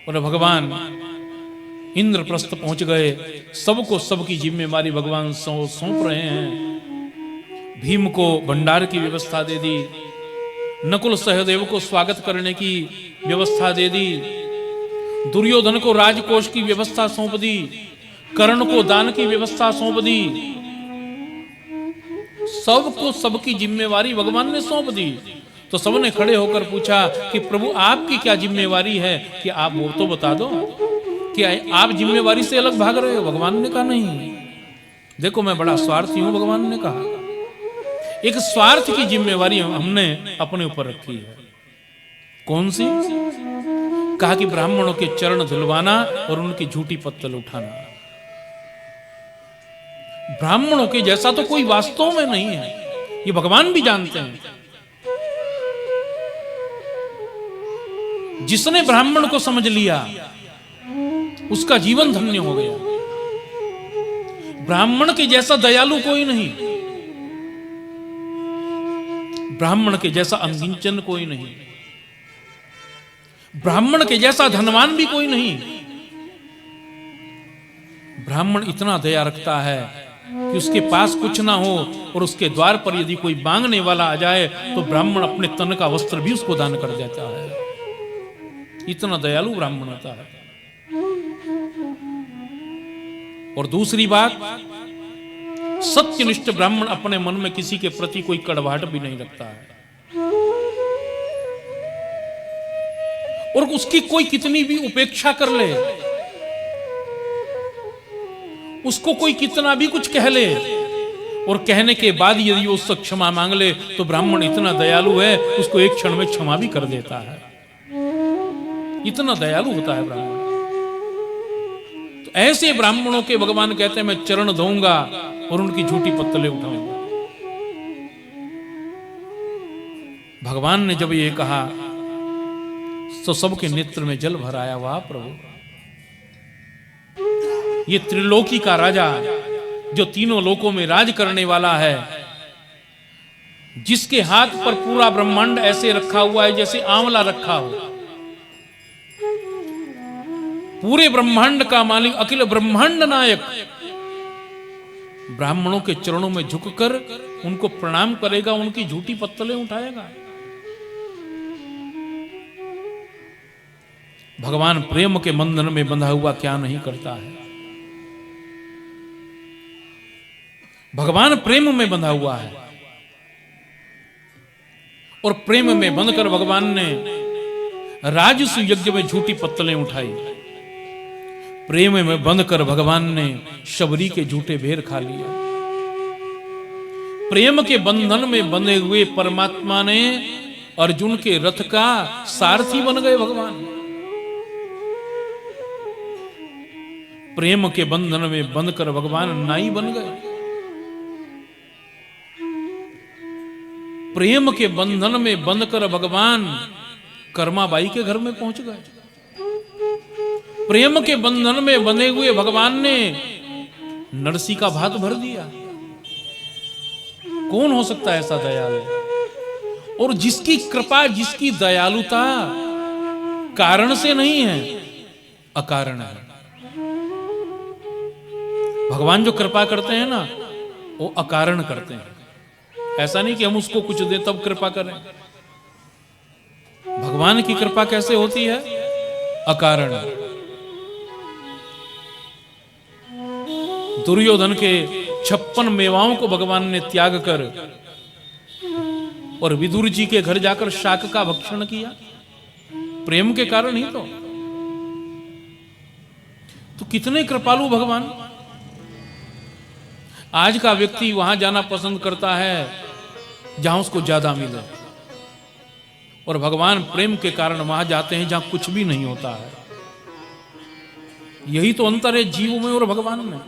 और भगवान इंद्रप्रस्थ पहुंच गए। सबको सबकी जिम्मेवारी भगवान सौंप रहे हैं। भीम को भंडार की व्यवस्था दे दी, नकुल सहदेव को स्वागत करने की व्यवस्था दे दी, दुर्योधन को राजकोष की व्यवस्था सौंप दी, कर्ण को दान की व्यवस्था सौंप दी। सबको सबकी जिम्मेवारी भगवान ने सौंप दी। तो सबने खड़े होकर पूछा कि प्रभु आपकी क्या जिम्मेवारी है, कि आप वो तो बता दो कि आप जिम्मेवारी से अलग भाग रहे हो। भगवान ने कहा नहीं, देखो मैं बड़ा स्वार्थी हूं। भगवान ने कहा एक स्वार्थ की जिम्मेवारी हमने अपने ऊपर रखी है। कौन सी? कहा कि ब्राह्मणों के चरण धुलवाना और उनकी झूठी पत्तल उठाना। ब्राह्मणों के जैसा तो कोई वास्तव में नहीं है, ये भगवान भी जानते हैं। जिसने ब्राह्मण को समझ लिया उसका जीवन धन्य हो गया। ब्राह्मण के जैसा दयालु कोई नहीं, ब्राह्मण के जैसा अनगिंचन कोई नहीं, ब्राह्मण के जैसा धनवान भी कोई नहीं। ब्राह्मण इतना दया रखता है कि उसके पास कुछ ना हो और उसके द्वार पर यदि कोई मांगने वाला आ जाए तो ब्राह्मण अपने तन का वस्त्र भी उसको दान कर देता है। इतना दयालु ब्राह्मण होता है। और दूसरी बात, सत्यनिष्ठ ब्राह्मण अपने मन में किसी के प्रति कोई कड़वाहट भी नहीं रखता है। और उसकी कोई कितनी भी उपेक्षा कर ले, उसको कोई कितना भी कुछ कह ले और कहने के बाद यदि वो उससे क्षमा मांग ले तो ब्राह्मण इतना दयालु है, उसको एक क्षण में क्षमा भी कर देता है। इतना दयालु होता है ब्राह्मण। तो ऐसे ब्राह्मणों के भगवान कहते हैं मैं चरण धोऊंगा और उनकी झूठी पत्तलें उठाऊंगा। भगवान ने जब ये कहा तो सबके नेत्र में जल भर आया। वाह प्रभु, ये त्रिलोकी का राजा जो तीनों लोकों में राज करने वाला है, जिसके हाथ पर पूरा ब्रह्मांड ऐसे रखा हुआ है जैसे आंवला रखा हो, पूरे ब्रह्मांड का मालिक, अखिल ब्रह्मांड नायक, ब्राह्मणों के चरणों में झुककर उनको प्रणाम करेगा, उनकी झूठी पत्तलें उठाएगा। भगवान प्रेम के बंधन में बंधा हुआ क्या नहीं करता है। भगवान प्रेम में बंधा हुआ है और प्रेम में बंधकर भगवान ने राजसु यज्ञ में झूठी पत्तलें उठाई। प्रेम में बंधकर भगवान ने शबरी के झूठे भेर खा लिया। प्रेम के बंधन में बंधे हुए परमात्मा ने अर्जुन के रथ का सारथी बन गए। भगवान प्रेम के बंधन में बंधकर भगवान नाई बन गए। प्रेम के बंधन में बंधकर भगवान कर्माबाई के घर में पहुंच गए। प्रेम के बंधन में बंधे हुए भगवान ने नरसी का भात भर दिया। कौन हो सकता है ऐसा दयालु? और जिसकी कृपा, जिसकी दयालुता कारण से नहीं है, अकारण है। भगवान जो कृपा करते हैं ना, वो अकारण करते हैं। ऐसा नहीं कि हम उसको कुछ दें तब कृपा करें। भगवान की कृपा कैसे होती है? अकारण। दुर्योधन के 56 मेवाओं को भगवान ने त्याग कर और विदुर जी के घर जाकर शाक का भक्षण किया, प्रेम के कारण ही तो कितने कृपालु भगवान। आज का व्यक्ति वहां जाना पसंद करता है जहां उसको ज्यादा मिले, और भगवान प्रेम के कारण वहां जाते हैं जहां कुछ भी नहीं होता है। यही तो अंतर है जीव में और भगवान में।